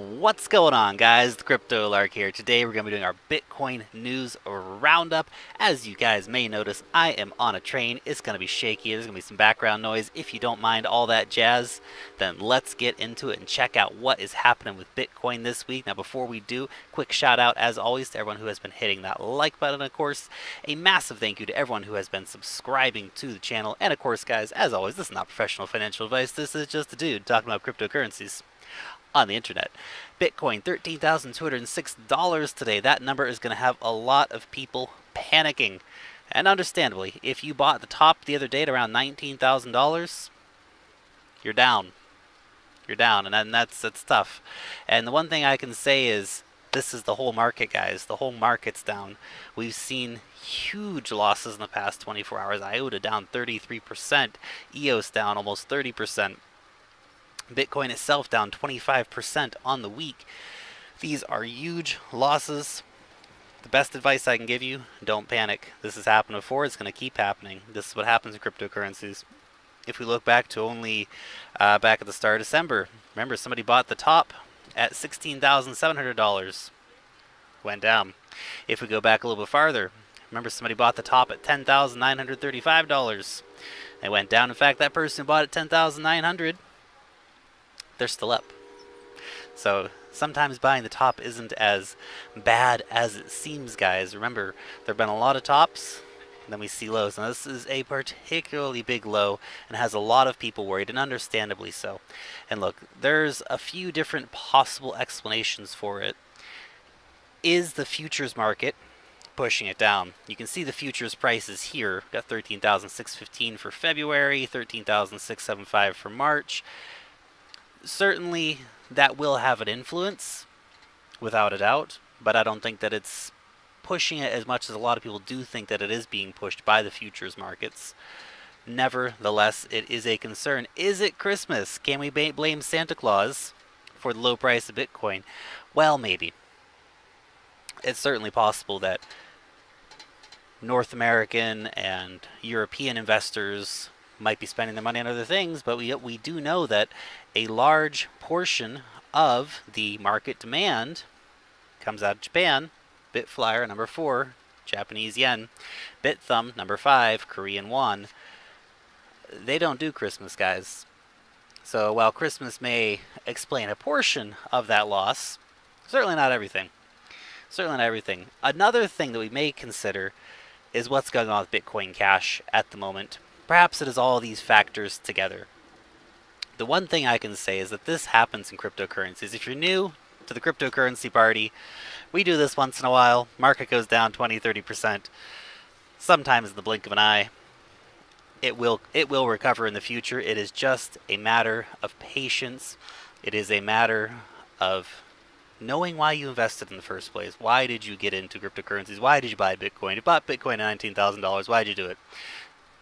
What's going on, guys? The Crypto Lark here. Today we're going to be doing our Bitcoin news roundup. As you guys may notice, I am on a train. It's going to be shaky. There's going to be some background noise. If you don't mind all that jazz, then let's get into it and check out what is happening with Bitcoin this week. Now, before we do, quick shout out, as always, to everyone who has been hitting that like button, of course. A massive thank you to everyone who has been subscribing to the channel. And, of course, guys, as always, this is not professional financial advice. This is just a dude talking about cryptocurrencies on the internet. Bitcoin, $13,206 today. That number is going to have a lot of people panicking. And understandably, if you bought the top the other day at around $19,000, you're down. You're down, and that's tough. And the one thing I can say is, this is the whole market, guys. The whole market's down. We've seen huge losses in the past 24 hours. IOTA down 33%. EOS down almost 30%. Bitcoin itself down 25% on the week. These are huge losses. The best advice I can give you, don't panic. This has happened before. It's going to keep happening. This is what happens in cryptocurrencies. If we look back to only back at the start of December, remember somebody bought the top at $16,700. Went down. If we go back a little bit farther, remember somebody bought the top at $10,935. They went down. In fact, that person bought at $10,900. They're still up. So sometimes buying the top isn't as bad as it seems, guys. Remember, there have been a lot of tops, and then we see lows. And this is a particularly big low and has a lot of people worried, and understandably so. And look, there's a few different possible explanations for it. Is the futures market pushing it down? You can see the futures prices here. Got 13,615 for February, 13,675 for March. Certainly, that will have an influence, without a doubt, but I don't think that it's pushing it as much as a lot of people do think that it is being pushed by the futures markets. Nevertheless, it is a concern. Is it Christmas? Can we blame Santa Claus for the low price of Bitcoin? Well, maybe. It's certainly possible that North American and European investors might be spending their money on other things, but we do know that a large portion of the market demand comes out of Japan. Bitflyer, number 4, Japanese yen. Bithumb, number 5, Korean won. They don't do Christmas, guys. So while Christmas may explain a portion of that loss, certainly not everything. Certainly not everything. Another thing that we may consider is what's going on with Bitcoin Cash at the moment. Perhaps it is all these factors together. The one thing I can say is that this happens in cryptocurrencies. If you're new to the cryptocurrency party, we do this once in a while. Market goes down 20-30%. Sometimes in the blink of an eye. It will recover in the future. It is just a matter of patience. It is a matter of knowing why you invested in the first place. Why did you get into cryptocurrencies? Why did you buy Bitcoin? You bought Bitcoin at $19,000. Why did you do it?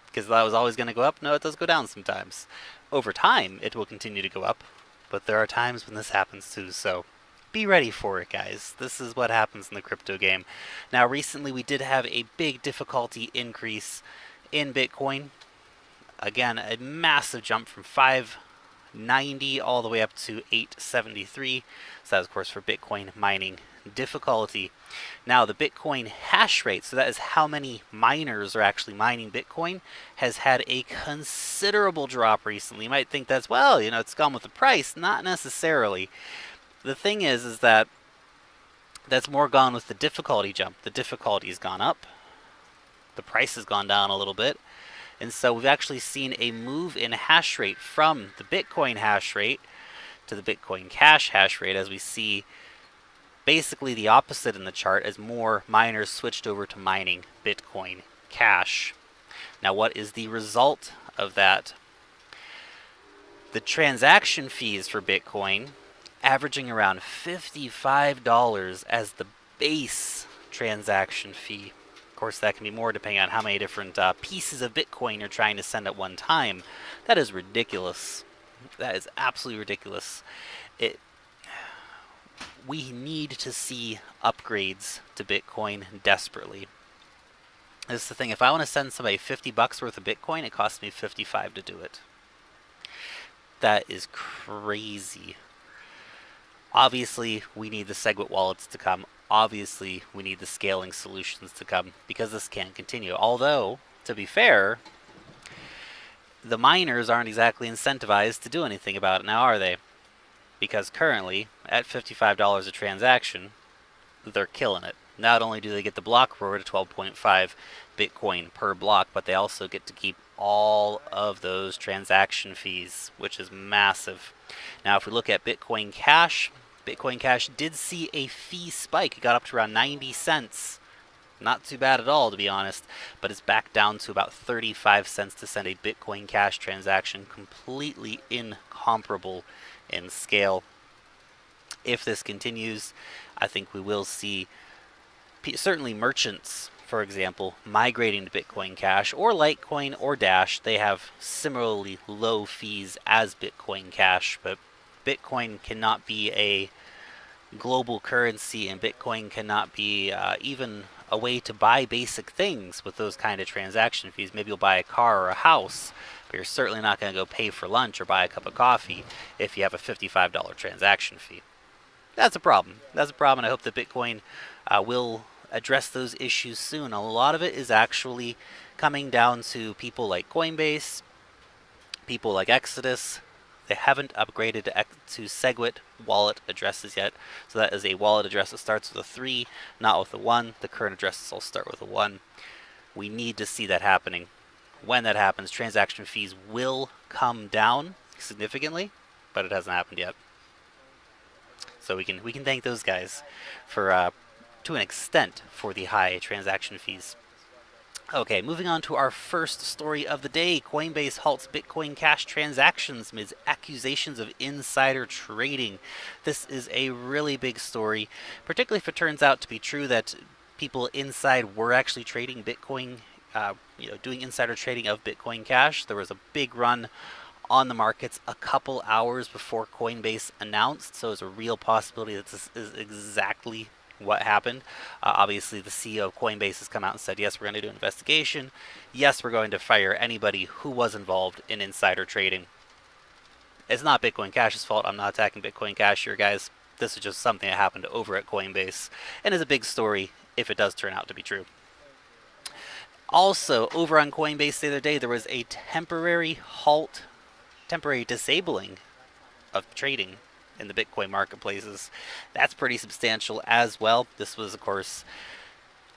Because that was always going to go up? No, it does go down sometimes. Over time, it will continue to go up, but there are times when this happens too, so be ready for it, guys. This is what happens in the crypto game. Now, recently we did have a big difficulty increase in Bitcoin. Again, a massive jump from 590 all the way up to 873. So that is, of course, for Bitcoin mining difficulty. Now, the Bitcoin hash rate, so that is how many miners are actually mining Bitcoin, has had a considerable drop recently. You might think that's, well, it's gone with the price. Not necessarily. The thing is that that's more gone with the difficulty jump. The difficulty has gone up. The price has gone down a little bit. And so we've actually seen a move in hash rate from the Bitcoin hash rate to the Bitcoin Cash hash rate, as we see basically the opposite in the chart as more miners switched over to mining Bitcoin Cash. Now, what is the result of that? The transaction fees for Bitcoin averaging around $55 as the base transaction fee. Of course, that can be more depending on how many different pieces of Bitcoin you're trying to send at one time. That is ridiculous. That is absolutely ridiculous. We need to see upgrades to Bitcoin desperately. This is the thing. If I want to send somebody $50 worth of Bitcoin, it costs me $55 to do it. That is crazy. Obviously, we need the SegWit wallets to come. Obviously, we need the scaling solutions to come, because this can't continue. Although, to be fair, the miners aren't exactly incentivized to do anything about it now, are they? Because currently, at $55 a transaction, they're killing it. Not only do they get the block reward at 12.5 Bitcoin per block, but they also get to keep all of those transaction fees, which is massive. Now, if we look at Bitcoin Cash did see a fee spike. It got up to around 90 cents. Not too bad at all, to be honest, but it's back down to about 35 cents to send a Bitcoin Cash transaction, completely incomparable in scale. If this continues, I think we will see certainly merchants, for example, migrating to Bitcoin Cash or Litecoin or Dash. They have similarly low fees as Bitcoin Cash, but Bitcoin cannot be a global currency, and Bitcoin cannot be even a way to buy basic things with those kind of transaction fees. Maybe you'll buy a car or a house, but you're certainly not going to go pay for lunch or buy a cup of coffee if you have a $55 transaction fee. That's a problem. That's a problem, and I hope that Bitcoin will address those issues soon. A lot of it is actually coming down to people like Coinbase, people like Exodus. They haven't upgraded to SegWit wallet addresses yet. So that is a wallet address that starts with a 3, not with a 1. The current addresses all start with a 1. We need to see that happening. When that happens, transaction fees will come down significantly, but it hasn't happened yet. So we can thank those guys for, to an extent, for the high transaction fees. Okay, moving on to our first story of the day. Coinbase halts Bitcoin Cash transactions amid accusations of insider trading. This is a really big story, particularly if it turns out to be true that people inside were actually trading Bitcoin, doing insider trading of Bitcoin Cash. There was a big run on the markets a couple hours before Coinbase announced, so it's a real possibility that this is exactly what happened. Obviously, the CEO of Coinbase has come out and said, yes, we're going to do an investigation. Yes, we're going to fire anybody who was involved in insider trading. It's not Bitcoin Cash's fault. I'm not attacking Bitcoin Cash here, guys. This is just something that happened over at Coinbase, and is a big story if it does turn out to be true. Also, over on Coinbase the other day, there was a temporary disabling of trading in the Bitcoin marketplaces. That's pretty substantial as well. This was, of course,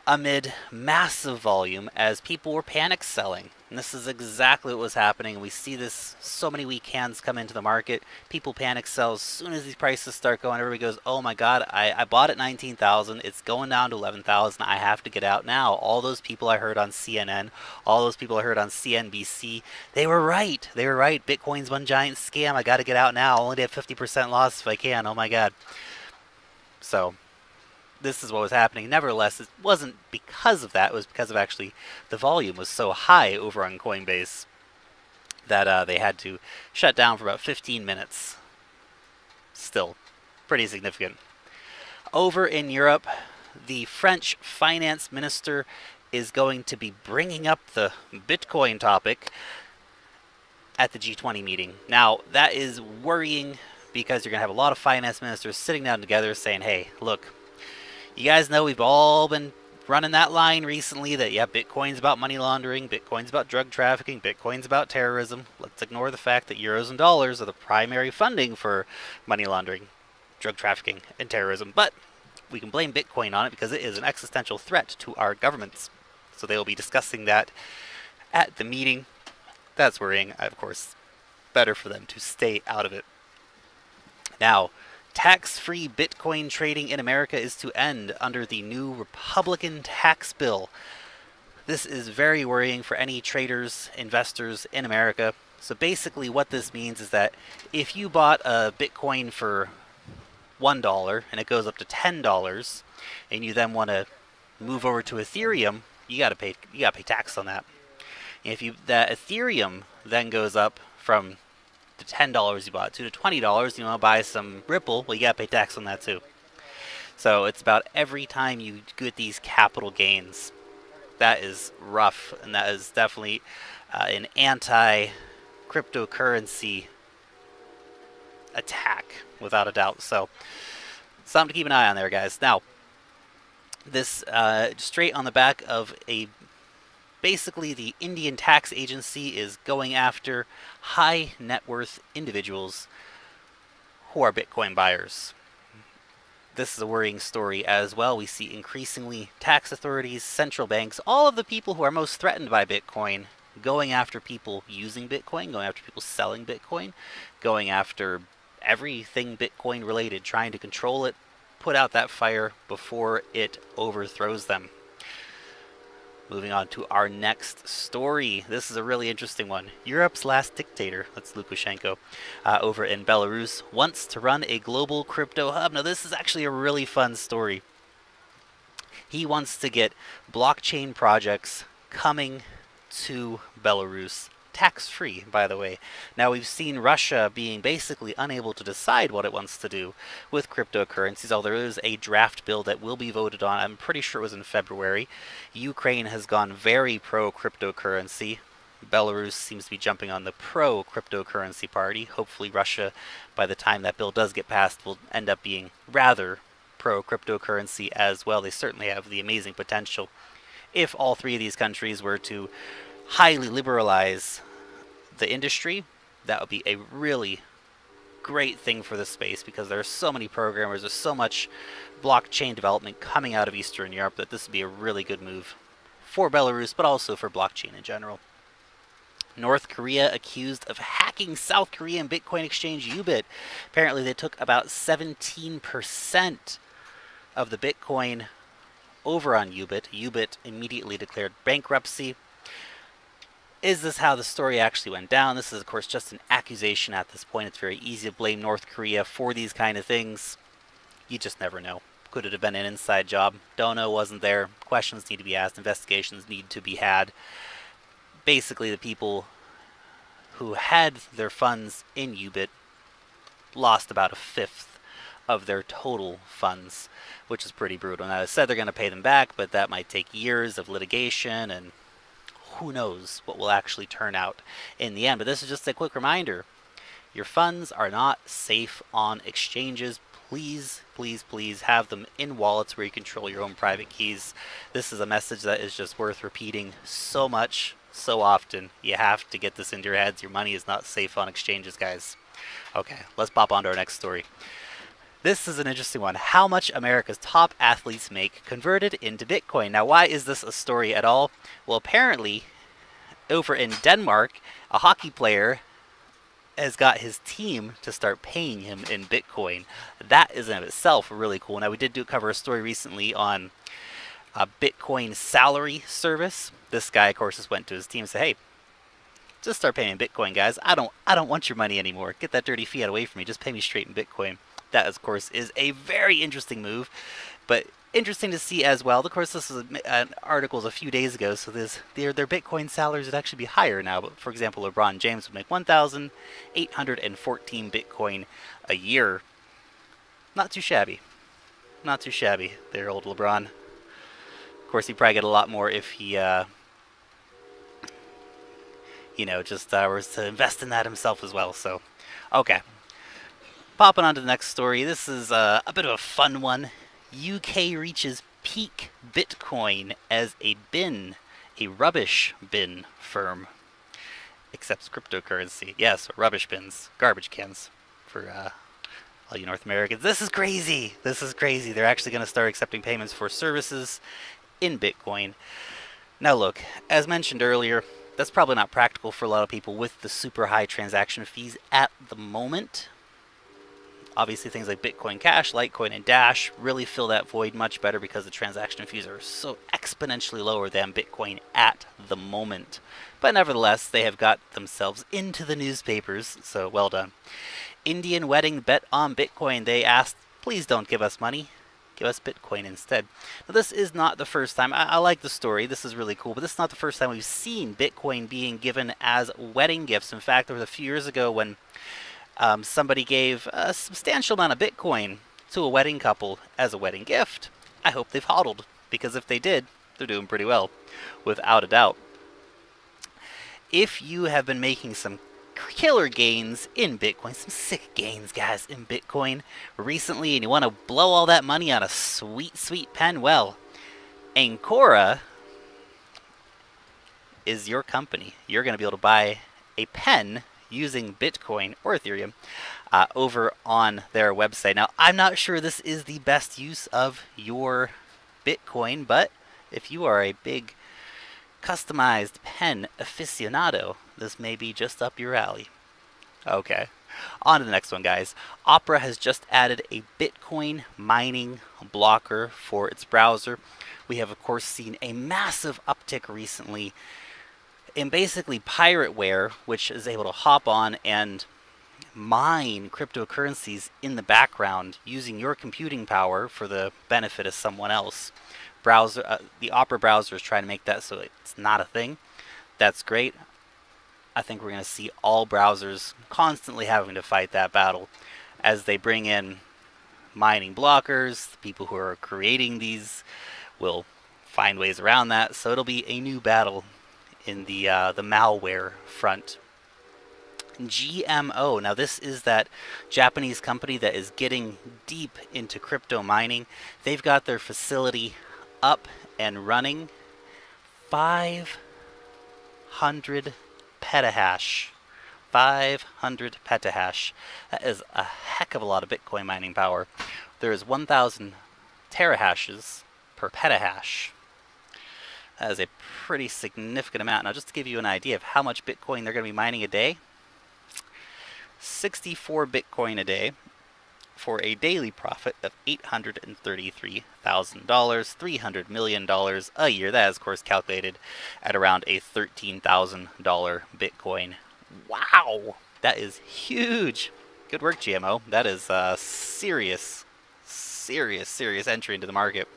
amid massive volume as people were panic selling. And this is exactly what was happening. We see this, so many weak hands come into the market. People panic sell as soon as these prices start going. Everybody goes, oh my God, I bought at 19,000. It's going down to 11,000. I have to get out now. All those people I heard on CNN, all those people I heard on CNBC, they were right. They were right. Bitcoin's one giant scam. I got to get out now. I'll only have 50% loss if I can. Oh my God. So this is what was happening. Nevertheless, it wasn't because of that. It was because of actually the volume was so high over on Coinbase that they had to shut down for about 15 minutes. Still pretty significant. Over in Europe, the French finance minister is going to be bringing up the Bitcoin topic at the G20 meeting. Now, that is worrying because you're going to have a lot of finance ministers sitting down together saying, hey, look, you guys know we've all been running that line recently that, yeah, Bitcoin's about money laundering, Bitcoin's about drug trafficking, Bitcoin's about terrorism. Let's ignore the fact that euros and dollars are the primary funding for money laundering, drug trafficking, and terrorism. But we can blame Bitcoin on it because it is an existential threat to our governments. So they will be discussing that at the meeting. That's worrying. Of course, better for them to stay out of it. Now, tax-free Bitcoin trading in America is to end under the new Republican tax bill. This is very worrying for any traders, investors in America. So basically what this means is that if you bought a Bitcoin for $1 and it goes up to $10 and you then want to move over to Ethereum, you got to pay tax on that. And if that Ethereum then goes up from the $10 you bought to $20, you want to buy some Ripple, well, you got to pay tax on that too. So it's about every time you get these capital gains. That is rough, and that is definitely an anti-cryptocurrency attack, without a doubt. So something to keep an eye on there, guys. Now, this straight on the back of basically the Indian tax agency is going after high net worth individuals who are Bitcoin buyers. This is a worrying story as well. We see increasingly tax authorities, central banks, all of the people who are most threatened by Bitcoin going after people using Bitcoin, going after people selling Bitcoin, going after everything Bitcoin related, trying to control it, put out that fire before it overthrows them. Moving on to our next story. This is a really interesting one. Europe's last dictator, that's Lukashenko, over in Belarus, wants to run a global crypto hub. Now, this is actually a really fun story. He wants to get blockchain projects coming to Belarus, tax-free, by the way. Now, we've seen Russia being basically unable to decide what it wants to do with cryptocurrencies, although there is a draft bill that will be voted on. I'm pretty sure it was in February. Ukraine has gone very pro-cryptocurrency. Belarus seems to be jumping on the pro-cryptocurrency party. Hopefully Russia, by the time that bill does get passed, will end up being rather pro-cryptocurrency as well. They certainly have the amazing potential. If all three of these countries were to highly liberalize the industry, that would be a really great thing for the space, because there are so many programmers, there's so much blockchain development coming out of Eastern Europe that this would be a really good move for Belarus, but also for blockchain in general. North Korea accused of hacking South Korean Bitcoin exchange Ubit. Apparently they took about 17% of the Bitcoin over on Ubit. Ubit immediately declared bankruptcy. Is this how the story actually went down? This is, of course, just an accusation at this point. It's very easy to blame North Korea for these kind of things. You just never know. Could it have been an inside job? Don't know, wasn't there. Questions need to be asked. Investigations need to be had. Basically, the people who had their funds in Ubit lost about a fifth of their total funds, which is pretty brutal. Now, they said they're going to pay them back, but that might take years of litigation, and who knows what will actually turn out in the end. But this is just a quick reminder. Your funds are not safe on exchanges. Please, please, please have them in wallets where you control your own private keys. This is a message that is just worth repeating so much, so often. You have to get this into your heads. Your money is not safe on exchanges, guys. Okay, let's pop on to our next story. This is an interesting one. How much America's top athletes make converted into Bitcoin. Now, why is this a story at all? Well, apparently, over in Denmark, a hockey player has got his team to start paying him in Bitcoin. That is in itself really cool. Now, we did cover a story recently on a Bitcoin salary service. This guy, of course, just went to his team and said, hey, just start paying in Bitcoin, guys. I don't want your money anymore. Get that dirty fiat away from me. Just pay me straight in Bitcoin. That, of course, is a very interesting move, but interesting to see as well. Of course, this was an article a few days ago, so their Bitcoin salaries would actually be higher now. But for example, LeBron James would make 1,814 Bitcoin a year. Not too shabby. Not too shabby there, old LeBron. Of course, he'd probably get a lot more if he, just was to invest in that himself as well. So, okay. Popping on to the next story. This is a bit of a fun one. UK reaches peak Bitcoin as a rubbish bin firm. Accepts cryptocurrency. Yes, rubbish bins. Garbage cans for all you North Americans. This is crazy. This is crazy. They're actually going to start accepting payments for services in Bitcoin. Now look, as mentioned earlier, that's probably not practical for a lot of people with the super high transaction fees at the moment. Obviously, things like Bitcoin Cash, Litecoin, and Dash really fill that void much better because the transaction fees are so exponentially lower than Bitcoin at the moment. But nevertheless, they have got themselves into the newspapers, so well done. Indian wedding bet on Bitcoin. They asked, please don't give us money. Give us Bitcoin instead. Now, this is not the first time. I like the story. This is really cool. But this is not the first time we've seen Bitcoin being given as wedding gifts. In fact, there was a few years ago when somebody gave a substantial amount of Bitcoin to a wedding couple as a wedding gift. I hope they've hodled, because if they did, they're doing pretty well, without a doubt. If you have been making some killer gains in Bitcoin, some sick gains, guys, in Bitcoin recently, and you want to blow all that money on a sweet, sweet pen, well, Ancora is your company. You're going to be able to buy a pen using Bitcoin or Ethereum over on their website. Now, I'm not sure this is the best use of your Bitcoin, but if you are a big customized pen aficionado, this may be just up your alley. Okay, on to the next one, guys. Opera has just added a Bitcoin mining blocker for its browser. We have, of course, seen a massive uptick recently in basically pirateware, which is able to hop on and mine cryptocurrencies in the background using your computing power for the benefit of someone else. The Opera browser is trying to make that so it's not a thing. That's great. I think we're going to see all browsers constantly having to fight that battle as they bring in mining blockers. The people who are creating these will find ways around that, so it'll be a new battle in the malware front. GMO. Now, this is that Japanese company that is getting deep into crypto mining. They've got their facility up and running. 500 petahash. 500 petahash. That is a heck of a lot of Bitcoin mining power. There is 1,000 terahashes per petahash. That is a pretty significant amount. Now, just to give you an idea of how much Bitcoin they're going to be mining a day, 64 Bitcoin a day for a daily profit of $833,000, $300 million a year. That is, of course, calculated at around a $13,000 Bitcoin. Wow, that is huge. Good work, GMO. That is a serious entry into the market.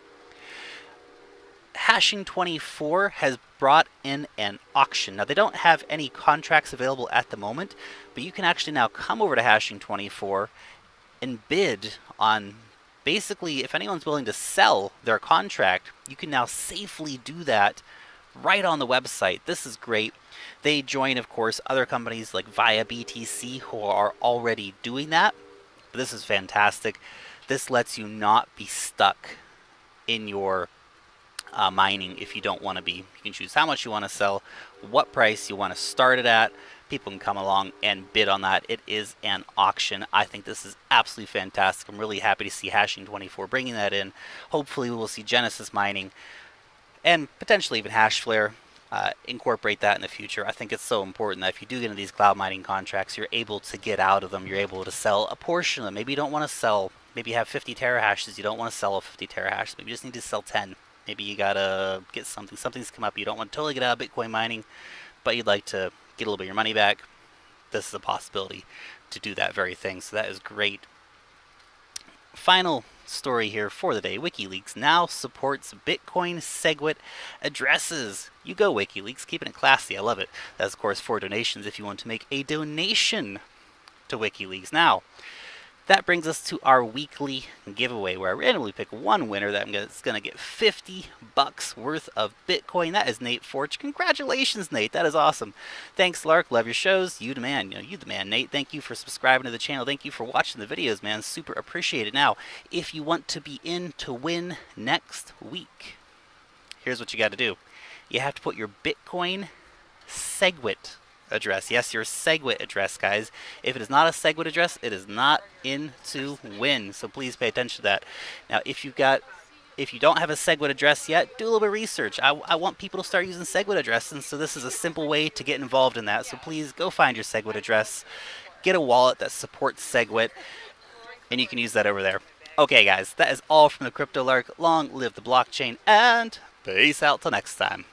Hashing24 has brought in an auction. Now, they don't have any contracts available at the moment, but you can actually now come over to Hashing24 and bid on, basically, if anyone's willing to sell their contract, you can now safely do that right on the website. This is great. They join, of course, other companies like Via BTC who are already doing that. But this is fantastic. This lets you not be stuck in your mining if you don't want to be. You can choose how much you want to sell, what price you want to start it at. People can come along and bid on that. It is an auction. I think this is absolutely fantastic. I'm really happy to see Hashing24 bringing that in. Hopefully we will see Genesis Mining and potentially even Hashflare incorporate that in the future. I think it's so important that if you do get into these cloud mining contracts, you're able to get out of them. You're able to sell a portion of them. Maybe you don't want to sell, maybe you have 50 terahashes. You don't want to sell 50 terahashes. Maybe you just need to sell 10. Maybe you gotta get something's come up. You don't want to totally get out of Bitcoin mining, but you'd like to get a little bit of your money back. This is a possibility to do that very thing, so that is great. Final story here for the day. WikiLeaks now supports Bitcoin SegWit addresses. You go, WikiLeaks, keeping it classy. I love it. That's, of course, for donations if you want to make a donation to WikiLeaks. Now, that brings us to our weekly giveaway, where I randomly pick one winner that's going to get $50 worth of Bitcoin. That is Nate Forge. Congratulations, Nate. That is awesome. Thanks, Lark. Love your shows. You the man. You the man, Nate. Thank you for subscribing to the channel. Thank you for watching the videos, man. Super appreciate it. Now, if you want to be in to win next week, here's what you got to do. You have to put your Bitcoin SegWit address. Yes, your SegWit address, guys. If it is not a SegWit address, it is not in to win. So please pay attention to that. Now, if you don't have a SegWit address yet, do a little bit of research. I want people to start using SegWit addresses, so this is a simple way to get involved in that. So please go find your SegWit address, get a wallet that supports SegWit, and you can use that over there. Okay, guys, that is all from the Crypto Lark. Long live the blockchain, and peace out till next time.